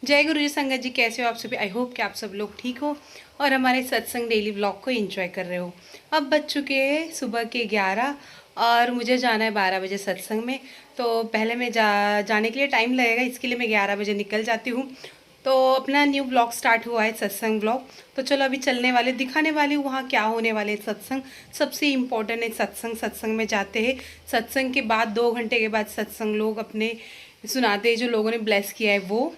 जय गुरु जी संगत जी, कैसे हो आप सभी। आई होप कि आप सब लोग ठीक हो और हमारे सत्संग डेली व्लॉग को एंजॉय कर रहे हो। अब बज चुके हैं सुबह के 11 और मुझे जाना है 12 बजे सत्संग में। तो पहले मैं जाने के लिए टाइम लगेगा, इसके लिए मैं 11 बजे निकल जाती हूँ। तो अपना न्यू ब्लॉग स्टार्ट हुआ है, सत्संग ब्लॉग। तो चलो अभी चलने वाले, दिखाने वाली हूँ वहाँ क्या होने वाले है। सत्संग सबसे इम्पोर्टेंट है। सत्संग में जाते हैं। सत्संग के बाद 2 घंटे के बाद सत्संग लोग अपने सुनाते हैं, जो लोगों ने ब्लेस किया है वो।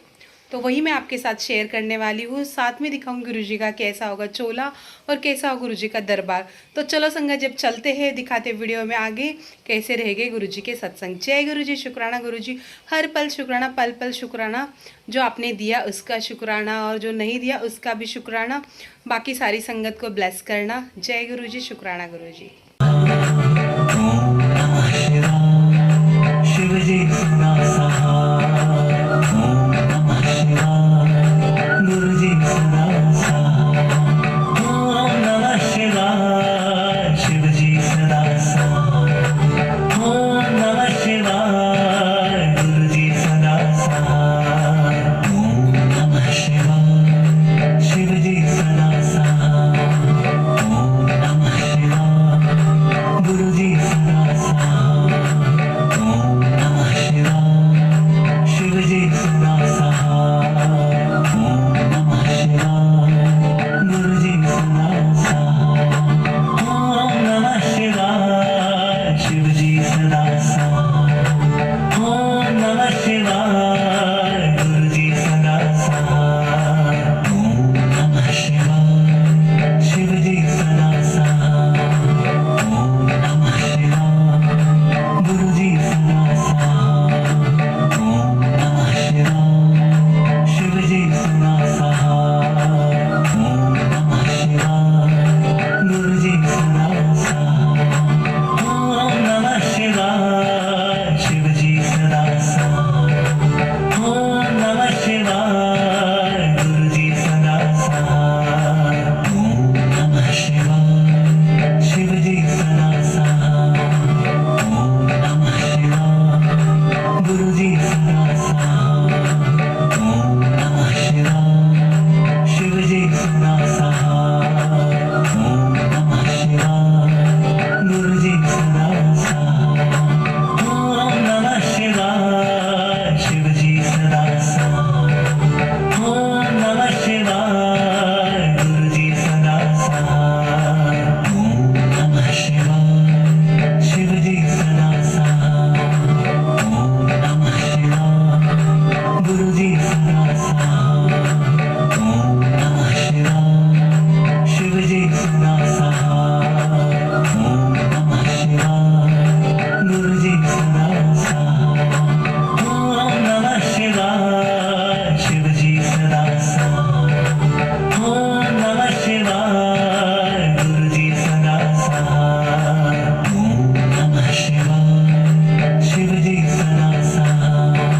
तो वही मैं आपके साथ शेयर करने वाली हूँ। साथ में दिखाऊंगी गुरुजी का कैसा होगा चोला और कैसा होगा गुरुजी का दरबार। तो चलो संगत, जब चलते हैं दिखाते वीडियो में आगे कैसे रहेंगे गुरुजी के सत्संग। जय गुरुजी, शुक्राना गुरुजी, हर पल शुक्राना, पल पल शुक्राना। जो आपने दिया उसका शुक्राना और जो नहीं दिया उसका भी शुक्राना। बाकी सारी संगत को ब्लेस करना। जय गुरुजी, शुक्राना गुरुजी। शिवजी सुना सहाय, ओम नमः शिवाय, गुरुजी सुना सहाय, ओम नमः शिवाय, शिवजी सदा सहाय, ओम नमः शिवाय, गुरुजी सदा सहाय, ओम नमः शिवाय, शिवजी सदा सहाय, ओम नमः शिवाय, गुरुजी सदा सहाय, ओम नमः शिवाय, शिवजी सदा सहाय, ओम नमः शिवाय, गुरुजी सदा सहाय, ओम नमः शिवाय, शिवजी सदा सहाय, ओम नमः शिवाय, गुरुजी सदा सहाय, ओम नमः शिवाय, शिवजी सदा सहाय, ओम नमः शिवाय, गुरुजी सदा सहाय, ओम नमः शिवाय, शिवजी सदा सहाय, ओम नमः शिवाय, गुरुजी सदा सहाय, ओम नमः शिवाय, शिवजी सदा सहाय, ओम नमः शिवाय, गुरुजी सदा सहाय, ओम नमः शिवाय, शिवजी सदा सहाय, ओम नमः शिवाय, गुरुजी सदा सहाय, ओम नमः शिवाय, शिवजी सदा सहाय, ओम नमः शिवाय, गुरुजी सदा सहाय, ओम नमः शिवाय, शिवजी सदा सहाय, ओम नमः शिवाय, गुरुजी सदा सहाय, ओम नमः शिवाय, शिवजी सदा सहाय, ओम नमः शिवाय, गुरुजी सदा सहाय, ओम नमः शिवाय, शिवजी सदा सहाय, ओम नमः शिवाय, गुरुजी सदा सहाय, ओम नमः शिवाय, शिवजी सदा सहाय, ओम नमः शिवाय, गुरुजी सदा सहाय, ओम नमः शिवाय, शिवजी सदा सहाय, ओम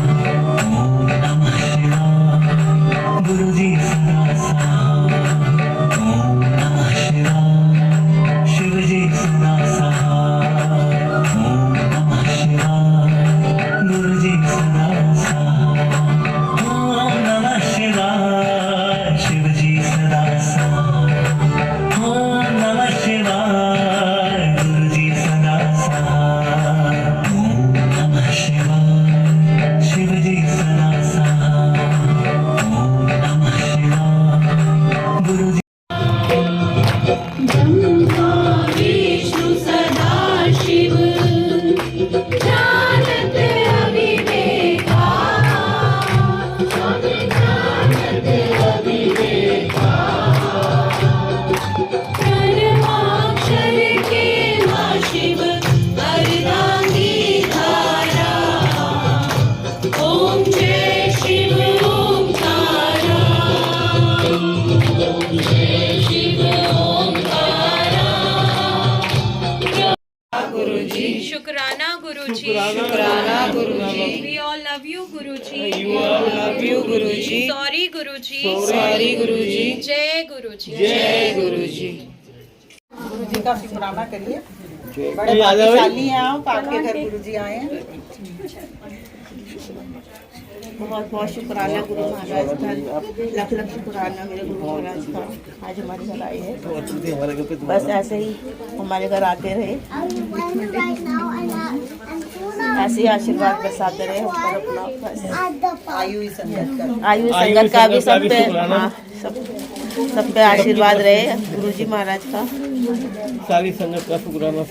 नमः शिवाय, गुरुजी सदा सहाय, ओम नमः शिवाय, शिवजी सदा सहाय, ओम नमः शिवाय, गुरुजी सदा सहाय, ओम नमः शिवाय, शिवजी सदा सहाय, ओम नमः शिवाय, गुरुजी सदा सहाय, ओम नमः शिवाय, शिवजी सदा सहाय, ओम नमः शिवाय, गुरुजी विष्णु सदा शिव जानत अविवेका, जानत अविवेका, प्रणवाक्षर के मां शिव अर्धांगी धारा, ओम जय शिव ओंकारा, ओम जय शिव ओंकारा। गुरुजी शुक्राना, गुरुजी शुक्राना, Guruji we all love you Guruji, you all love you Guruji, sorry Guruji, sorry Guruji, जय गुरुजी, जय गुरुजी। गुरुजी का शुक्राना करिए, बड़े भाग्यशाली हैं आप, आपके घर गुरुजी आए हैं। बहुत बहुत शुक्राना गुरु महाराज का, लख लख शुक्राना मेरे गुरु महाराज का। आज हमारे घर आए हैं, बस ऐसे ही हमारे घर आते रहे, ऐसे ही आशीर्वाद बरसाते रहे हम पर अपना। बस आयु संगत का भी सब पे, हाँ सब पे आशीर्वाद रहे गुरु जी महाराज का। सारी संगत का शुक्राना।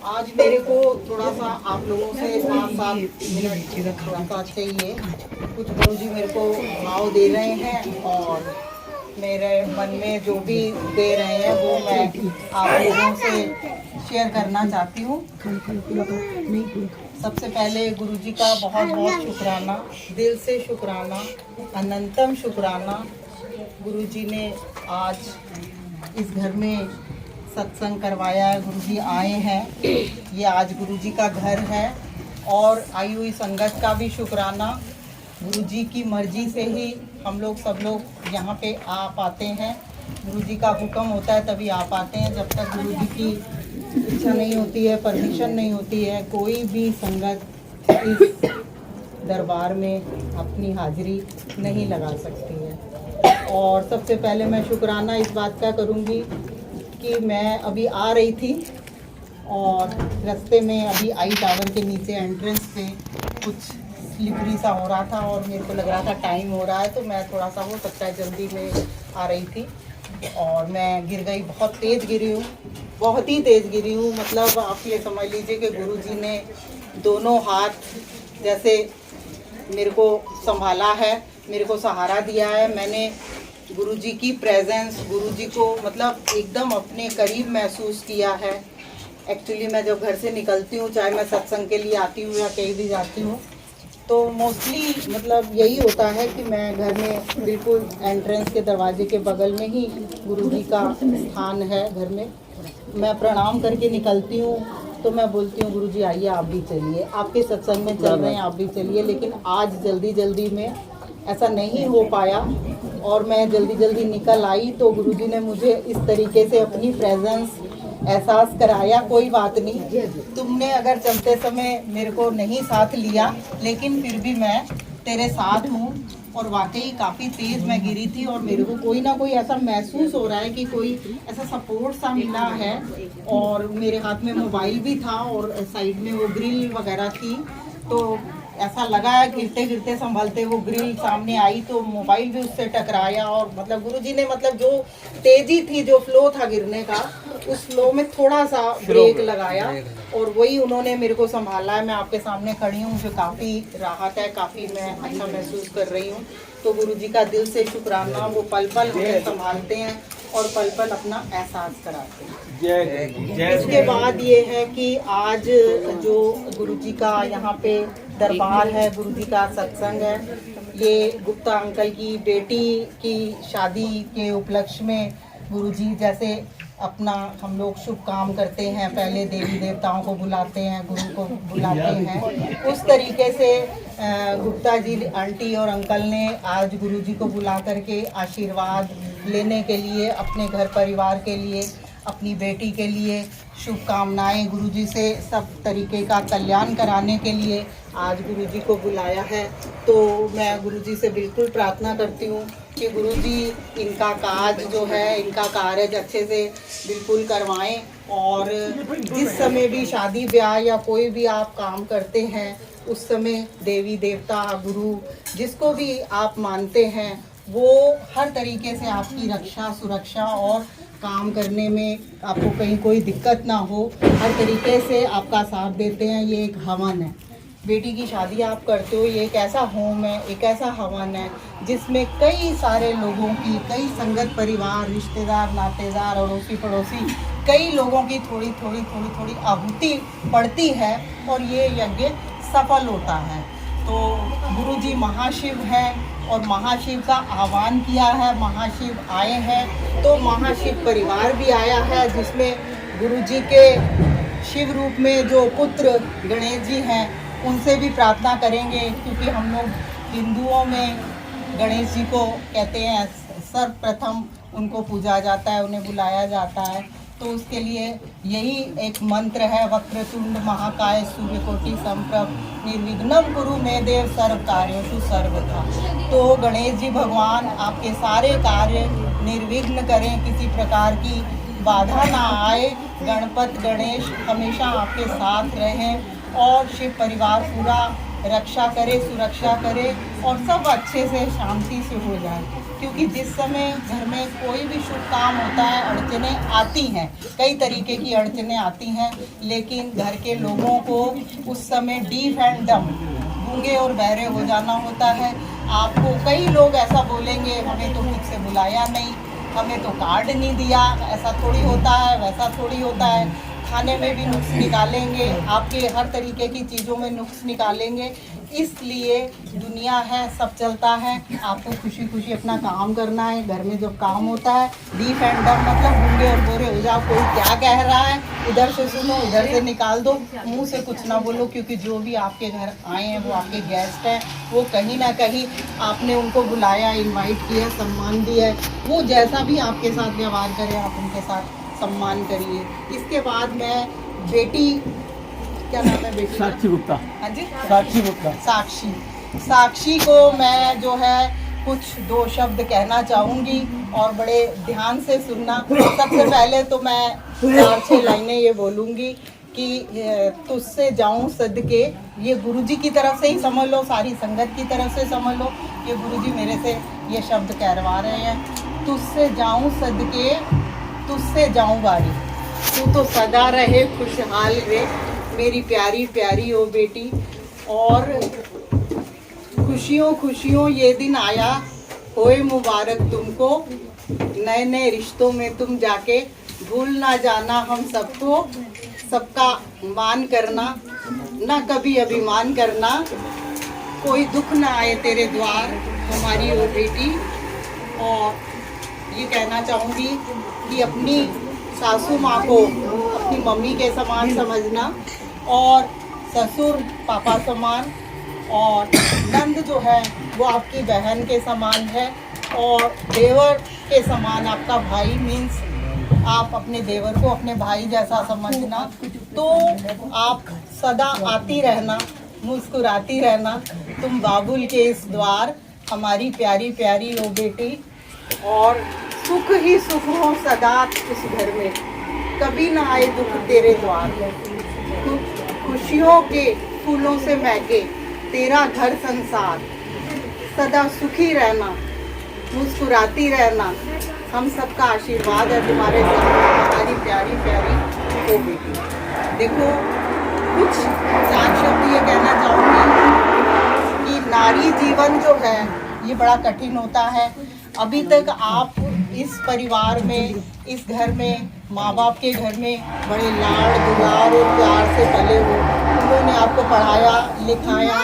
आज मेरे को थोड़ा सा आप लोगों से 5-7 मिनट थोड़ा सा चाहिए। कुछ गुरुजी मेरे को भाव दे रहे हैं और मेरे मन में जो भी दे रहे हैं वो मैं आप लोगों से शेयर करना चाहती हूँ। सबसे पहले गुरुजी का बहुत बहुत शुक्राना, दिल से शुक्राना, अनंतम शुक्राना। गुरुजी ने आज इस घर में सत्संग करवाया है, गुरुजी आए हैं, ये आज गुरुजी का घर है। और आई हुई संगत का भी शुक्राना। गुरुजी की मर्जी से ही हम लोग सब लोग यहाँ पे आ पाते हैं। गुरुजी का हुक्म होता है तभी आ पाते हैं। जब तक गुरुजी की इच्छा नहीं होती है, परमिशन नहीं होती है, कोई भी संगत इस दरबार में अपनी हाजिरी नहीं लगा सकती है। और सबसे पहले मैं शुक्राना इस बात का करूँगी कि मैं अभी आ रही थी और रास्ते में अभी आई टावर के नीचे एंट्रेंस पे कुछ स्लिपरी सा हो रहा था और मेरे को लग रहा था टाइम हो रहा है, तो मैं थोड़ा सा हो सकता है जल्दी में आ रही थी और मैं गिर गई। बहुत तेज़ गिरी हूँ, बहुत ही तेज़ गिरी हूँ। मतलब आप ये समझ लीजिए कि गुरुजी ने दोनों हाथ जैसे मेरे को संभाला है, मेरे को सहारा दिया है। मैंने गुरुजी की प्रेजेंस, गुरुजी को मतलब एकदम अपने करीब महसूस किया है। एक्चुअली मैं जब घर से निकलती हूँ, चाहे मैं सत्संग के लिए आती हूँ या कहीं भी जाती हूँ, तो मोस्टली मतलब यही होता है कि मैं घर में बिल्कुल एंट्रेंस के दरवाजे के बगल में ही गुरुजी का स्थान है। घर में मैं प्रणाम करके निकलती हूँ तो मैं बोलती हूँ गुरुजी आइए आप भी चलिए, आपके सत्संग में चल रहे हैं आप भी चलिए। लेकिन आज जल्दी जल्दी में ऐसा नहीं हो पाया और मैं जल्दी जल्दी निकल आई तो गुरुजी ने मुझे इस तरीके से अपनी प्रेजेंस एहसास कराया। कोई बात नहीं, तुमने अगर चलते समय मेरे को नहीं साथ लिया लेकिन फिर भी मैं तेरे साथ हूँ। और वाकई काफ़ी तेज़ मैं गिरी थी और मेरे को कोई ना कोई ऐसा महसूस हो रहा है कि कोई ऐसा सपोर्ट सा मिला है। और मेरे हाथ में मोबाइल भी था और साइड में वो ग्रिल वगैरह थी, तो ऐसा लगा है गिरते गिरते संभलते वो ग्रिल सामने आई तो मोबाइल भी उससे टकराया। और मतलब गुरुजी ने मतलब जो तेजी थी, जो फ्लो था गिरने का, उस फ्लो में थोड़ा सा ब्रेक लगाया और वही उन्होंने मेरे को संभाला है। मैं आपके सामने खड़ी हूँ, मुझे काफ़ी राहत है, काफ़ी मैं अच्छा महसूस कर रही हूँ। तो गुरुजी का दिल से शुक्राना। वो पल पल हमें संभालते हैं और पल पल अपना एहसास कराते हैं। इसके बाद ये है कि आज जो गुरुजी का यहाँ पे दरबार है, गुरुजी का सत्संग है, ये गुप्ता अंकल की बेटी की शादी के उपलक्ष्य में गुरुजी जैसे अपना हम लोग शुभ काम करते हैं, पहले देवी देवताओं को बुलाते हैं, गुरु को बुलाते हैं, उस तरीके से गुप्ता जी आंटी और अंकल ने आज गुरुजी को बुला करके आशीर्वाद लेने के लिए, अपने घर परिवार के लिए, अपनी बेटी के लिए शुभकामनाएं गुरुजी से सब तरीके का कल्याण कराने के लिए आज गुरुजी को बुलाया है। तो मैं गुरुजी से बिल्कुल प्रार्थना करती हूँ कि गुरुजी इनका काज जो है, इनका कार्य अच्छे से बिल्कुल करवाएं। और जिस समय भी शादी ब्याह या कोई भी आप काम करते हैं उस समय देवी देवता गुरु जिसको भी आप मानते हैं वो हर तरीके से आपकी रक्षा सुरक्षा और काम करने में आपको कहीं कोई दिक्कत ना हो, हर तरीके से आपका साथ देते हैं। ये एक हवन है, बेटी की शादी आप करते हो, ये एक ऐसा होम है, एक ऐसा हवन है जिसमें कई सारे लोगों की, कई संगत परिवार, रिश्तेदार, नातेदार, अड़ोसी पड़ोसी, कई लोगों की थोड़ी थोड़ी आहुति पड़ती है और ये यज्ञ सफल होता है। तो गुरुजी महाशिव हैं और महाशिव का आह्वान किया है, महाशिव आए हैं, तो महाशिव परिवार भी आया है जिसमें गुरुजी के शिव रूप में जो पुत्र गणेश जी हैं उनसे भी प्रार्थना करेंगे, क्योंकि हम लोग हिंदुओं में गणेश जी को कहते हैं सर्वप्रथम उनको पूजा जाता है, उन्हें बुलाया जाता है। तो उसके लिए यही एक मंत्र है, वक्रतुंड महाकाय सूर्यकोटि समप्रभ निर्विघ्नं कुरु मे देव सर्व कार्येषु सर्वदा। तो गणेश जी भगवान आपके सारे कार्य निर्विघ्न करें, किसी प्रकार की बाधा ना आए। गणपत गणेश हमेशा आपके साथ रहें और शिव परिवार पूरा रक्षा करे, सुरक्षा करे और सब अच्छे से शांति से हो जाए। क्योंकि जिस समय घर में कोई भी शुभ काम होता है अड़चने आती हैं, कई तरीके की अड़चने आती हैं, लेकिन घर के लोगों को उस समय डीफ एंड डम, गूंगे और बहरे हो जाना होता है। आपको कई लोग ऐसा बोलेंगे, हमें तो ठीक से बुलाया नहीं, हमें तो कार्ड नहीं दिया, ऐसा थोड़ी होता है, वैसा थोड़ी होता है। खाने में भी नुक्स निकालेंगे, आपके हर तरीके की चीज़ों में नुक्स निकालेंगे। इसलिए दुनिया है, सब चलता है, आपको खुशी खुशी अपना काम करना है। घर में जब काम होता है डीफ एंड डम मतलब गूंगे और बोरे हो जाओ, कोई क्या कह रहा है इधर से सुनो, इधर से निकाल दो, मुंह से कुछ ना बोलो। क्योंकि जो भी आपके घर आए हैं वो आपके गेस्ट हैं, वो कहीं ना कहीं आपने उनको बुलाया, इन्वाइट किया, सम्मान दिया है। वो जैसा भी आपके साथ व्यवहार करें आप उनके साथ सम्मान करिए। इसके बाद मैं बेटी, क्या नाम है बेटी? साक्षी गुप्ता। हाँ जी, साक्षी गुप्ता। साक्षी को मैं जो है कुछ दो शब्द कहना चाहूँगी और बड़े ध्यान से सुनना। सबसे पहले तो मैं 4-6 लाइनें ये बोलूँगी कि तुझसे जाऊँ सदके, ये गुरुजी की तरफ से ही समझ लो, सारी संगत की तरफ से समझ लो, ये गुरुजी मेरे से ये शब्द कहवा रहे हैं। तुझसे जाऊँ सदके, तुझसे जाऊँ बारी, तू तो सदा रहे खुशहाल रे, मेरी प्यारी प्यारी ओ बेटी। और खुशियों खुशियों ये दिन आया, होए मुबारक तुमको, नए नए रिश्तों में तुम जाके, भूल ना जाना हम सबको, सबका मान करना, ना कभी अभिमान करना, कोई दुख ना आए तेरे द्वार हमारी ओ बेटी। और ये कहना चाहूँगी कि अपनी सासू माँ को अपनी मम्मी के समान समझना और ससुर पापा समान, और नंद जो है वो आपकी बहन के समान है, और देवर के समान आपका भाई, मीन्स आप अपने देवर को अपने भाई जैसा समझना। तो आप सदा आती रहना, मुस्कुराती रहना, तुम बाबुल के इस द्वार हमारी प्यारी प्यारी हो बेटी। और सुख ही सुख हो सदा इस घर में, कभी ना आए दुख तेरे द्वार, खुशियों के फूलों से महके तेरा घर संसार, सदा सुखी रहना, मुस्कुराती रहना, हम सबका आशीर्वाद है तुम्हारे साथ हमारी प्यारी प्यारी हो बेटी। देखो कुछ 4 शब्द ये कहना चाहूँगी कि नारी जीवन जो है ये बड़ा कठिन होता है। अभी तक आप इस परिवार में, इस घर में, माँ बाप के घर में बड़े लाड़ दुलार और प्यार से पले हो, उन्होंने आपको पढ़ाया लिखाया,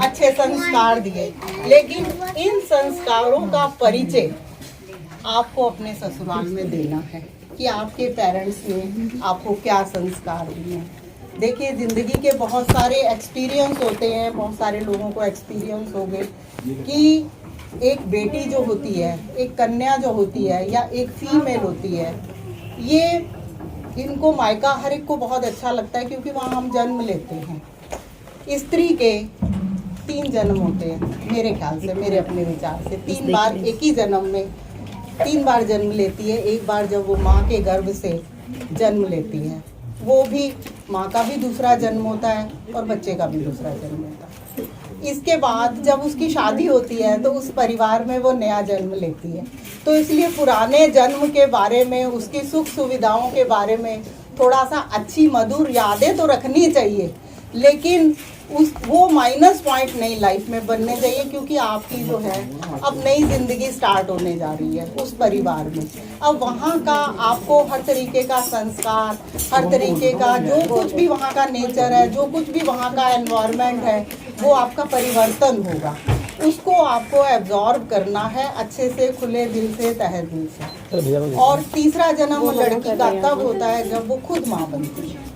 अच्छे संस्कार दिए, लेकिन इन संस्कारों का परिचय आपको अपने ससुराल में देना है कि आपके पेरेंट्स ने आपको क्या संस्कार दिए हैं। देखिए ज़िंदगी के बहुत सारे एक्सपीरियंस होते हैं, बहुत सारे लोगों को एक्सपीरियंस हो गए कि एक बेटी जो होती है, एक कन्या जो होती है या एक फीमेल होती है, ये इनको मायका हर एक को बहुत अच्छा लगता है क्योंकि वहाँ हम जन्म लेते हैं। स्त्री के 3 जन्म होते हैं मेरे ख्याल से, मेरे अपने विचार से 3 बार एक ही जन्म में 3 बार जन्म लेती है। एक बार जब वो माँ के गर्भ से जन्म लेती है, वो भी माँ का भी दूसरा जन्म होता है और बच्चे का भी दूसरा जन्म होता है। इसके बाद जब उसकी शादी होती है तो उस परिवार में वो नया जन्म लेती है। तो इसलिए पुराने जन्म के बारे में, उसकी सुख सुविधाओं के बारे में थोड़ा सा अच्छी मधुर यादें तो रखनी चाहिए, लेकिन वो माइनस पॉइंट नहीं लाइफ में बनने चाहिए, क्योंकि आपकी जो है अब नई ज़िंदगी स्टार्ट होने जा रही है उस परिवार में। अब वहाँ का आपको हर तरीके का संस्कार, हर तरीके का जो कुछ भी वहाँ का नेचर है, जो कुछ भी वहाँ का एनवायरनमेंट है, वो आपका परिवर्तन होगा। उसको आपको एब्जॉर्ब करना है अच्छे से, खुले दिल से, तहे दिल से। और तीसरा जन्म लड़की का तब होता है जब वो खुद माँ बनती है।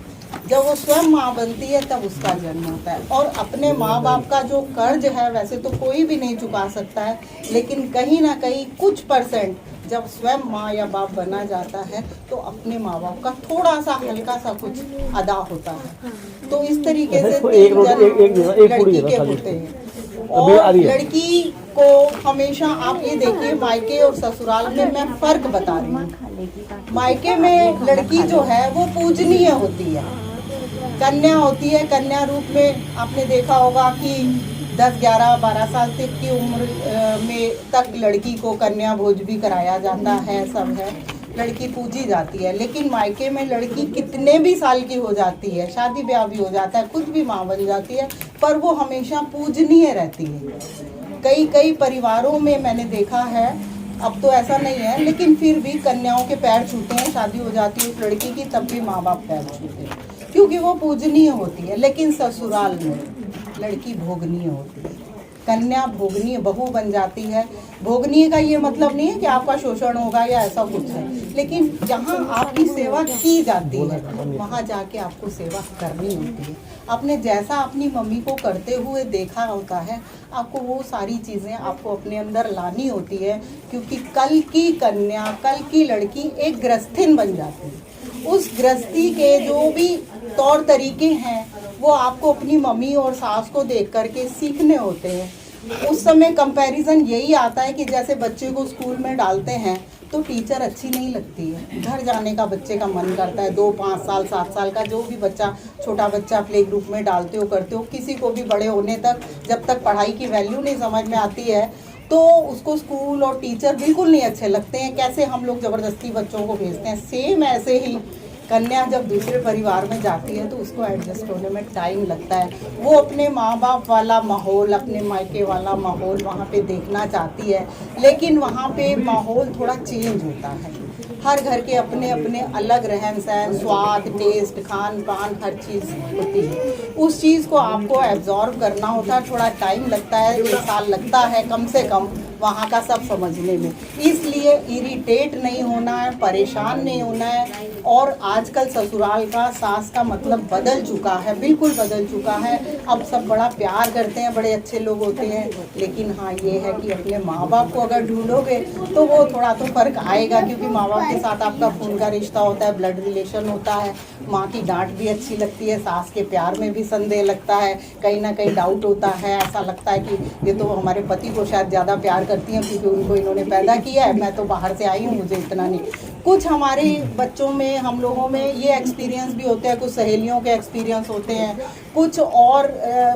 जब वो स्वयं माँ बनती है तब उसका जन्म होता है। और अपने माँ बाप का जो कर्ज है वैसे तो कोई भी नहीं चुका सकता है, लेकिन कहीं ना कहीं कुछ परसेंट जब स्वयं माँ या बाप बना जाता है तो अपने माँ बाप का थोड़ा सा हल्का सा कुछ अदा होता है। तो इस तरीके से तीन जन्म लड़की के होते हैं। और लड़की को हमेशा आप ये देखिए, मायके और ससुराल में मैं फर्क बता रही हूँ। मायके में लड़की जो है वो पूजनीय होती है, कन्या होती है। कन्या रूप में आपने देखा होगा कि 10, 11, 12 साल तक की उम्र में तक लड़की को कन्या भोज भी कराया जाता है, सब है, लड़की पूजी जाती है। लेकिन मायके में लड़की कितने भी साल की हो जाती है, शादी ब्याह भी हो जाता है, खुद भी माँ बन जाती है, पर वो हमेशा पूजनीय रहती है। कई परिवारों में मैंने देखा है, अब तो ऐसा नहीं है, लेकिन फिर भी कन्याओं के पैर छूते हैं, शादी हो जाती है उस लड़की की, तब भी माँ बाप पैर छूते हैं क्योंकि वो पूजनीय होती है। लेकिन ससुराल में लड़की भोगनीय होती है, कन्या भोगनीय बहू बन जाती है। भोगनीय का ये मतलब नहीं है कि आपका शोषण होगा या ऐसा कुछ है, लेकिन जहाँ आपकी सेवा की जाती है वहाँ जाके आपको सेवा करनी होती है। आपने जैसा अपनी मम्मी को करते हुए देखा होता है, आपको वो सारी चीज़ें आपको अपने अंदर लानी होती है, क्योंकि कल की कन्या, कल की लड़की एक गृहस्थिन बन जाती है। उस गृहस्थी के जो भी तौर तरीके हैं वो आपको अपनी मम्मी और सास को देख करके सीखने होते हैं। उस समय कंपैरिजन यही आता है कि जैसे बच्चे को स्कूल में डालते हैं तो टीचर अच्छी नहीं लगती है, घर जाने का बच्चे का मन करता है। 2, 5 साल, 7 साल का जो भी बच्चा, छोटा बच्चा प्ले ग्रुप में डालते हो, करते हो, किसी को भी बड़े होने तक जब तक पढ़ाई की वैल्यू नहीं समझ में आती है तो उसको स्कूल और टीचर बिल्कुल नहीं अच्छे लगते हैं। कैसे हम लोग ज़बरदस्ती बच्चों को भेजते हैं, सेम ऐसे ही कन्या जब दूसरे परिवार में जाती है तो उसको एडजस्ट होने में टाइम लगता है। वो अपने माँ बाप वाला माहौल, अपने मायके वाला माहौल वहाँ पे देखना चाहती है, लेकिन वहाँ पे माहौल थोड़ा चेंज होता है। हर घर के अपने अपने अलग रहन सहन, स्वाद, टेस्ट, खान पान, हर चीज़ होती है। उस चीज़ को आपको एब्जॉर्व करना होता है, थोड़ा टाइम लगता है, 1 साल लगता है कम से कम वहाँ का सब समझने में। इसलिए इरिटेट नहीं होना है, परेशान नहीं होना है। और आजकल ससुराल का, सास का मतलब बदल चुका है, बिल्कुल बदल चुका है। अब सब बड़ा प्यार करते हैं, बड़े अच्छे लोग होते हैं, लेकिन हाँ ये है कि अपने माँ बाप को अगर ढूंढोगे तो वो थोड़ा तो फर्क आएगा, क्योंकि माँ बाप के साथ आपका खून का रिश्ता होता है, ब्लड रिलेशन होता है। माँ की डांट भी अच्छी लगती है, सास के प्यार में भी संदेह लगता है, कहीं ना कहीं डाउट होता है, ऐसा लगता है कि ये तो हमारे पति को शायद ज़्यादा प्यार करती हैं क्योंकि उनको इन्होंने पैदा किया है, मैं तो बाहर से आई हूँ, मुझे इतना नहीं। कुछ हमारे बच्चों में, हम लोगों में ये एक्सपीरियंस भी होते हैं, कुछ सहेलियों के एक्सपीरियंस होते हैं, कुछ और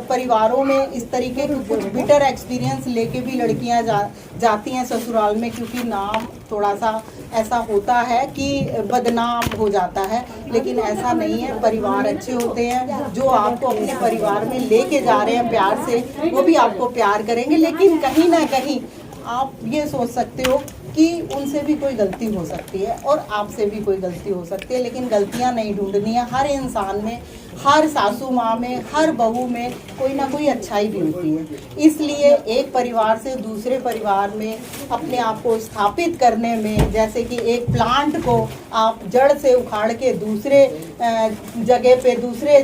परिवारों में इस तरीके के कुछ बिटर एक्सपीरियंस लेके भी लड़कियां जाती हैं ससुराल में, क्योंकि नाम थोड़ा सा ऐसा होता है कि बदनाम हो जाता है। लेकिन ऐसा नहीं है, परिवार अच्छे होते हैं, जो आपको अपने परिवार में लेके जा रहे हैं प्यार से, वो भी आपको प्यार करेंगे। लेकिन कहीं ना कहीं आप ये सोच सकते हो कि उनसे भी कोई गलती हो सकती है और आपसे भी कोई गलती हो सकती है, लेकिन गलतियां नहीं ढूंढनी है। हर इंसान में, हर सासू माँ में, हर बहू में कोई ना कोई अच्छाई भी होती है। इसलिए एक परिवार से दूसरे परिवार में अपने आप को स्थापित करने में, जैसे कि एक प्लांट को आप जड़ से उखाड़ के दूसरे जगह पे, दूसरे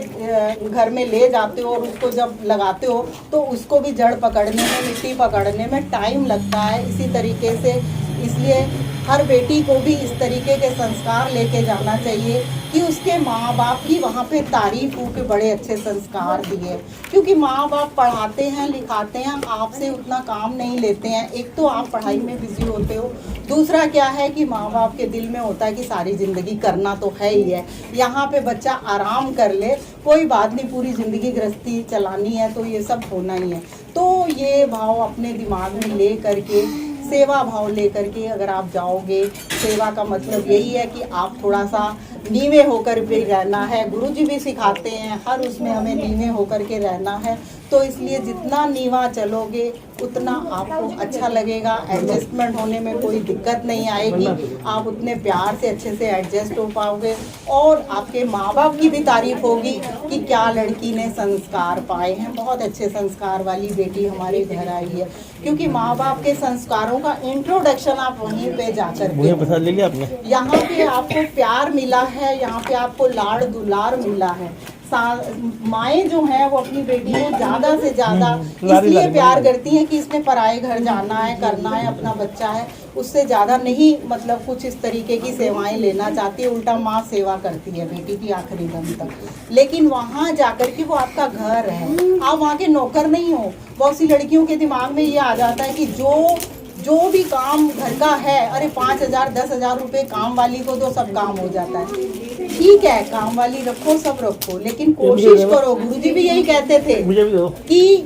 घर में ले जाते हो और उसको जब लगाते हो तो उसको भी जड़ पकड़ने में, मिट्टी पकड़ने में टाइम लगता है। इसी तरीके से इसलिए हर बेटी को भी इस तरीके के संस्कार लेके जाना चाहिए कि उसके माँ बाप की वहाँ पे तारीफ हो के बड़े अच्छे संस्कार दिए, क्योंकि माँ बाप पढ़ाते हैं, लिखाते हैं, आपसे उतना काम नहीं लेते हैं। एक तो आप पढ़ाई में बिजी होते हो, दूसरा क्या है कि माँ बाप के दिल में होता है कि सारी ज़िंदगी करना तो है ही है, यहाँ पे बच्चा आराम कर ले, कोई बात नहीं, पूरी ज़िंदगी गृहस्थी चलानी है तो ये सब होना ही है। तो ये भाव अपने दिमाग में ले करके, सेवा भाव लेकर के अगर आप जाओगे, सेवा का मतलब यही है कि आप थोड़ा सा नीवे होकर भी रहना है। गुरुजी भी सिखाते हैं, हर उसमें हमें नीवे होकर के रहना है। तो इसलिए जितना नीवा चलोगे उतना आपको अच्छा लगेगा, एडजस्टमेंट होने में कोई दिक्कत नहीं आएगी, आप उतने प्यार से अच्छे से एडजस्ट हो पाओगे और आपके माँ बाप की भी तारीफ होगी कि क्या लड़की ने संस्कार पाए हैं, बहुत अच्छे संस्कार वाली बेटी हमारे घर आई है। क्योंकि माँ बाप के संस्कारों का इंट्रोडक्शन आप वहीं पे जाकर के, प्रसाद ले लिया आपने? यहाँ पे आपको प्यार मिला है, यहाँ पे आपको लाड़ दुलार मिला है। माएँ जो हैं वो अपनी बेटी को ज़्यादा से ज़्यादा इसलिए प्यार करती हैं कि इसने पराए घर जाना है, करना है, अपना बच्चा है, उससे ज़्यादा नहीं मतलब कुछ इस तरीके की सेवाएं लेना चाहती है। उल्टा माँ सेवा करती है बेटी की आखिरी दम तक। लेकिन वहाँ जाकर के वो आपका घर है, आप वहाँ के नौकर नहीं हो। बहुत सी लड़कियों के दिमाग में ये आ जाता है कि जो भी काम घर का है, अरे 5,000 10,000 रुपये काम वाली को तो सब काम हो जाता है। ठीक है, काम वाली रखो, सब रखो, लेकिन कोशिश करो, गुरुजी भी यही कहते थे कि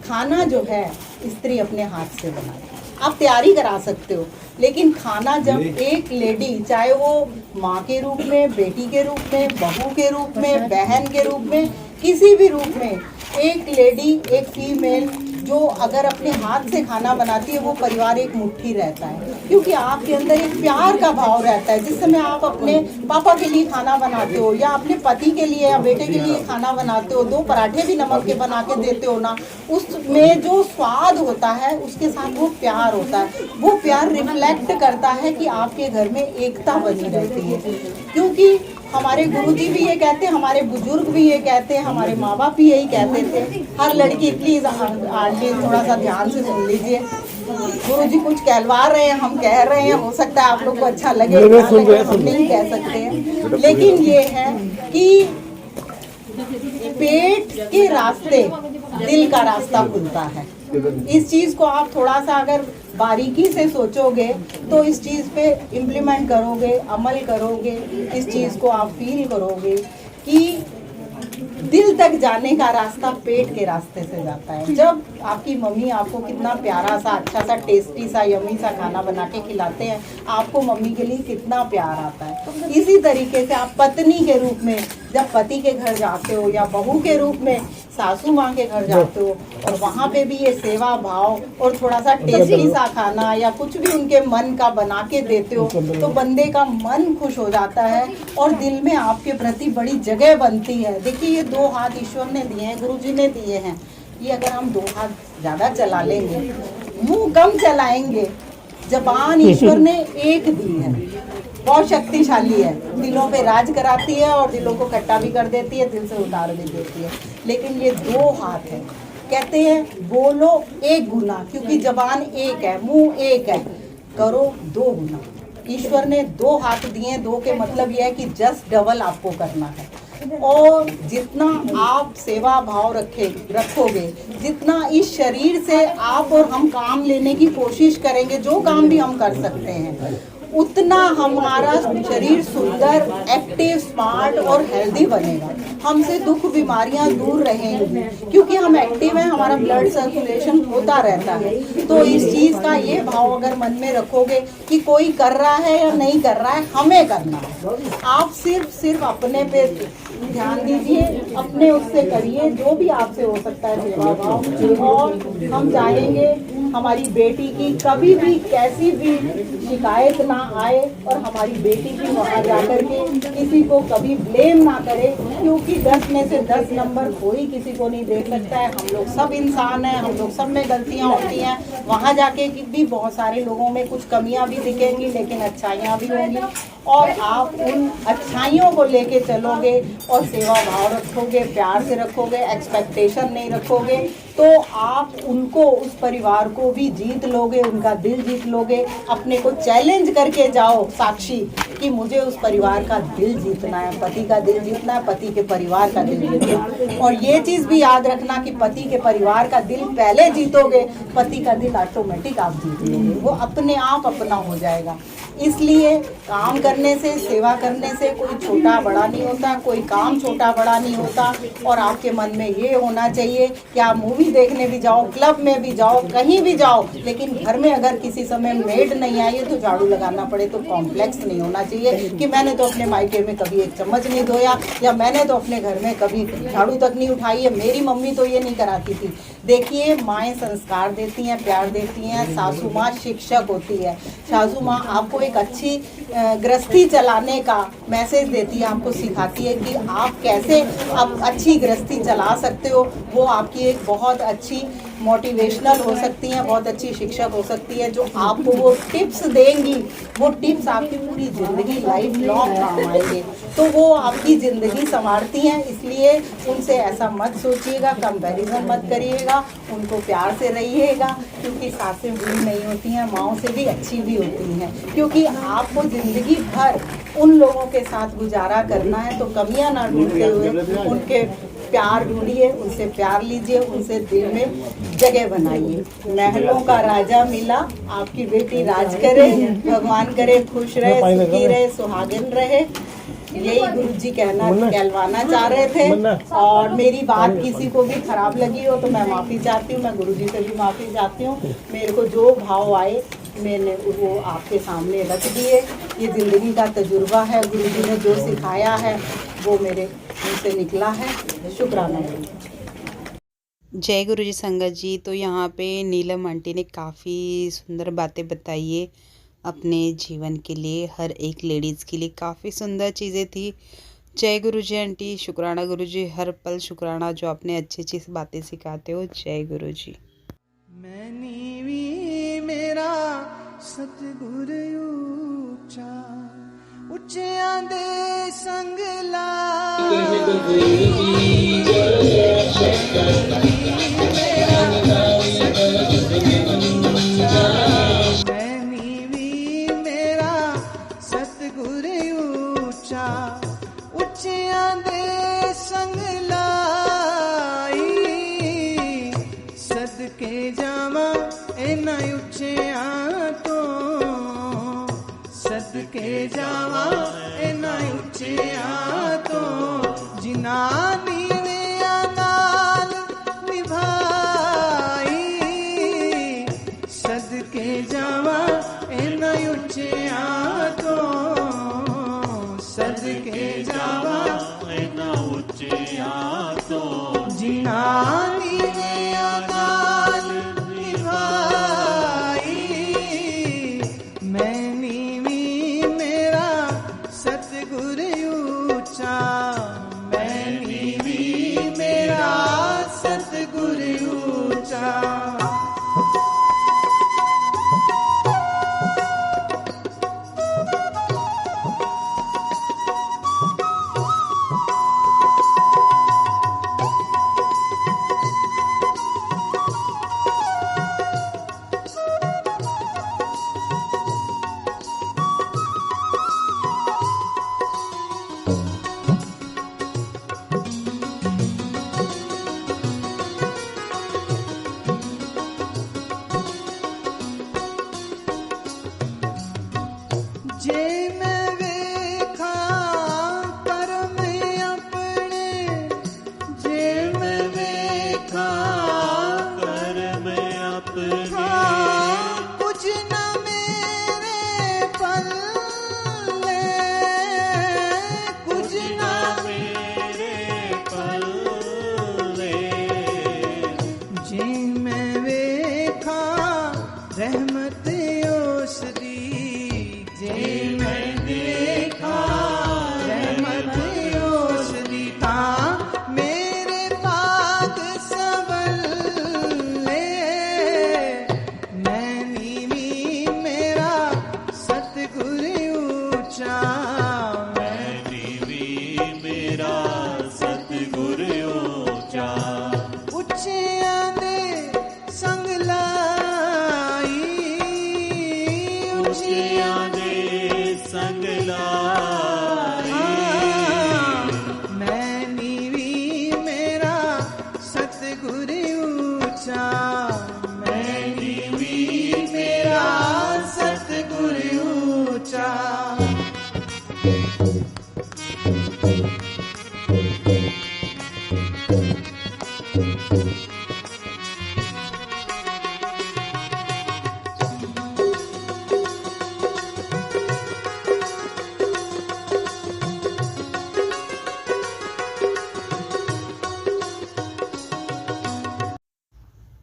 खाना जो है स्त्री अपने हाथ से बनाए। आप तैयारी करा सकते हो, लेकिन खाना जब एक लेडी, चाहे वो माँ के रूप में, बेटी के रूप में, बहू के रूप में, बहन के रूप में, किसी भी रूप में, एक लेडी, एक फीमेल जो अगर अपने हाथ से खाना बनाती है, वो परिवार एक मुट्ठी रहता है। क्योंकि आपके अंदर एक प्यार का भाव रहता है। जिस समय आप अपने पापा के लिए खाना बनाते हो या अपने पति के लिए या बेटे के लिए खाना बनाते हो, 2 पराठे भी नमक के बना के देते हो ना, उसमें जो स्वाद होता है उसके साथ वो प्यार होता है। वो प्यार रिफ्लेक्ट करता है कि आपके घर में एकता बनी रहती है। क्योंकि हमारे गुरुजी भी ये कहते हैं, हमारे बुजुर्ग भी ये कहते हैं, हमारे माँ बाप भी यही कहते थे। हर लड़की, प्लीज आंटी थोड़ा सा ध्यान से सुन लीजिए, गुरुजी कुछ कहलवा रहे हैं, हम कह रहे हैं, हो सकता है आप लोग को अच्छा लगे, हम नहीं कह सकते हैं। लेकिन ये है कि पेट के रास्ते दिल का रास्ता खुलता है। इस चीज को आप थोड़ा सा अगर बारीकी से सोचोगे तो इस चीज पे इम्प्लीमेंट करोगे, अमल करोगे, इस चीज को आप फील करोगे कि दिल तक जाने का रास्ता पेट के रास्ते से जाता है। जब आपकी मम्मी आपको कितना प्यारा सा, अच्छा सा, टेस्टी सा, यमी सा खाना बना के खिलाते हैं, आपको मम्मी के लिए कितना प्यार आता है। इसी तरीके से आप पत्नी के रूप में जब पति के घर जाते हो या बहू के रूप में सासू माँ के घर जाते हो और वहाँ पे भी ये सेवा भाव और थोड़ा सा टेस्टी सा खाना या कुछ भी उनके मन का बना के देते हो, तो बंदे का मन खुश हो जाता है और दिल में आपके प्रति बड़ी जगह बनती है। देखिए, ये 2 हाथ ईश्वर ने दिए हैं, गुरुजी ने दिए हैं। ये अगर हम 2 हाथ ज़्यादा चला लेंगे, मुंह कम चलाएंगे, जबान ईश्वर ने एक दी है, बहुत शक्तिशाली है, दिलों पे राज कराती है और दिलों को खट्टा भी कर देती है, दिल से उतार भी देती है। लेकिन ये 2 हाथ है, कहते हैं बोलो 1 गुना, क्योंकि जबान एक है, मुंह एक है, करो 2 गुना। ईश्वर ने 2 हाथ दिए, 2 के मतलब यह है कि जस्ट डबल आपको करना है। और जितना आप सेवा भाव रखोगे, जितना इस शरीर से आप और हम काम लेने की कोशिश करेंगे, जो काम भी हम कर सकते हैं, उतना हमारा शरीर सुंदर, एक्टिव, स्मार्ट और हेल्दी बनेगा। हमसे दुख बीमारियां दूर रहेंगी क्योंकि हम एक्टिव हैं, हमारा ब्लड सर्कुलेशन होता रहता है। तो इस चीज़ का ये भाव अगर मन में रखोगे कि कोई कर रहा है या नहीं कर रहा है, हमें करना है। आप सिर्फ अपने पे ध्यान दीजिए, अपने उससे करिए जो भी आपसे हो सकता है सेवा भाव। और हम चाहेंगे हमारी बेटी की कभी भी कैसी भी शिकायत ना आए और हमारी बेटी भी वहाँ जाकर के किसी को कभी ब्लेम ना करे, क्योंकि 10 में से 10 नंबर कोई किसी को नहीं दे सकता है। हम लोग सब इंसान हैं, हम लोग सब में गलतियाँ होती हैं। वहाँ जाके भी बहुत सारे लोगों में कुछ कमियाँ भी दिखेंगी, लेकिन अच्छाइयाँ भी होंगी। और आप उन अच्छाइयों को लेके चलोगे और सेवा भाव रखोगे, प्यार से रखोगे, एक्सपेक्टेशन नहीं रखोगे, तो आप उनको, उस परिवार को भी जीत लोगे, उनका दिल जीत लोगे। अपने को चैलेंज करके जाओ साक्षी कि मुझे उस परिवार का दिल जीतना है, पति का दिल जीतना है, पति के परिवार का दिल जीतना है। और ये चीज़ भी याद रखना कि पति के परिवार का दिल पहले जीतोगे, पति का दिल ऑटोमेटिक आप जीत लोगे, वो अपने आप अपना हो जाएगा। इसलिए काम करने से, सेवा करने से कोई छोटा बड़ा नहीं होता, कोई काम छोटा बड़ा नहीं होता। और आपके मन में ये होना चाहिए कि आप मूवी देखने भी जाओ, क्लब में भी जाओ, कहीं भी जाओ, लेकिन घर में अगर किसी समय मेड नहीं आई है तो झाड़ू लगाना पड़े तो कॉम्प्लेक्स नहीं होना चाहिए कि मैंने तो अपने मायके में कभी एक चम्मच नहीं धोया, या मैंने तो अपने घर में कभी झाड़ू तक नहीं उठाई है, मेरी मम्मी तो ये नहीं कराती थी। देखिए, माएँ संस्कार देती हैं, प्यार देती हैं, सासू माँ शिक्षक होती है। सासू माँ आपको एक अच्छी गृहस्थी चलाने का मैसेज देती है, आपको सिखाती है कि आप कैसे आप अच्छी गृहस्थी चला सकते हो। वो आपकी एक बहुत अच्छी मोटिवेशनल हो सकती हैं, बहुत अच्छी शिक्षक हो सकती है, जो आपको वो टिप्स देंगी। वो टिप्स आपकी पूरी ज़िंदगी लाइफ लॉन्ग काम आएंगे। तो वो आपकी ज़िंदगी संवारती हैं, इसलिए उनसे ऐसा मत सोचिएगा, कंपैरिजन मत करिएगा, उनको प्यार से रहिएगा, क्योंकि सासें बुरी नहीं होती हैं, माँओं से भी अच्छी भी होती हैं। क्योंकि आपको ज़िंदगी भर उन लोगों के साथ गुजारा करना है, तो कमियां ना ढूंढते हुए उनके प्यार ढूंढिए, उनसे प्यार लीजिए, उनसे दिल में जगह बनाइए। महलों का राजा मिला, आपकी बेटी राज करे, भगवान करे खुश रहे, सुखी रहे, सुहागिन रहे। यही गुरुजी कहलवाना चाह रहे थे। और मेरी बात किसी को भी खराब लगी हो तो मैं माफ़ी चाहती हूँ, मैं गुरुजी से भी माफ़ी चाहती हूँ। मेरे को जो भाव आए मैंने वो आपके सामने रख दिए। ये ज़िंदगी का तजुर्बा है, गुरुजी ने जो सिखाया है वो मेरे मुँह से निकला है। शुक्राना। जय गुरु जी संगत जी। तो यहाँ पे नीलम आंटी ने काफ़ी सुंदर बातें बताई है अपने जीवन के लिए, हर एक लेडीज़ के लिए काफ़ी सुंदर चीज़ें थी। जय गुरु जी आंटी, शुक्राना गुरु जी, हर पल शुक्राना जो आपने अच्छी अच्छी बातें सिखाते हो। जय गुरु जी। मैनी भी मेरा सतगुर ऊंचा, उच्चियां दे संग मैनी भी मेरा सतगुर ऊंचा, उच्चियां दे संग लाई, सदके जावा इन्हां उच्चियां तो, सदके जावा इन्हां उच्चियां तो, जिन्हां नीवियां नाल निभाई, सदके जावा इन्हां उच्चियां तो, सदके जावा इन्हां उच्चियां तो, जिन्हां नीवियां नाल निभाई। मैनी भी मेरा सतगुर ऊंचा, मैनी भी मेरा सतगुर ऊंचा।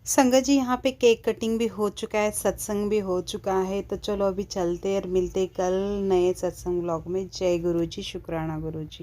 संगत जी, यहाँ पे केक कटिंग भी हो चुका है, सत्संग भी हो चुका है। तो चलो अभी चलते और मिलते कल नए सत्संग व्लॉग में। जय गुरु जी, शुक्राना गुरु जी।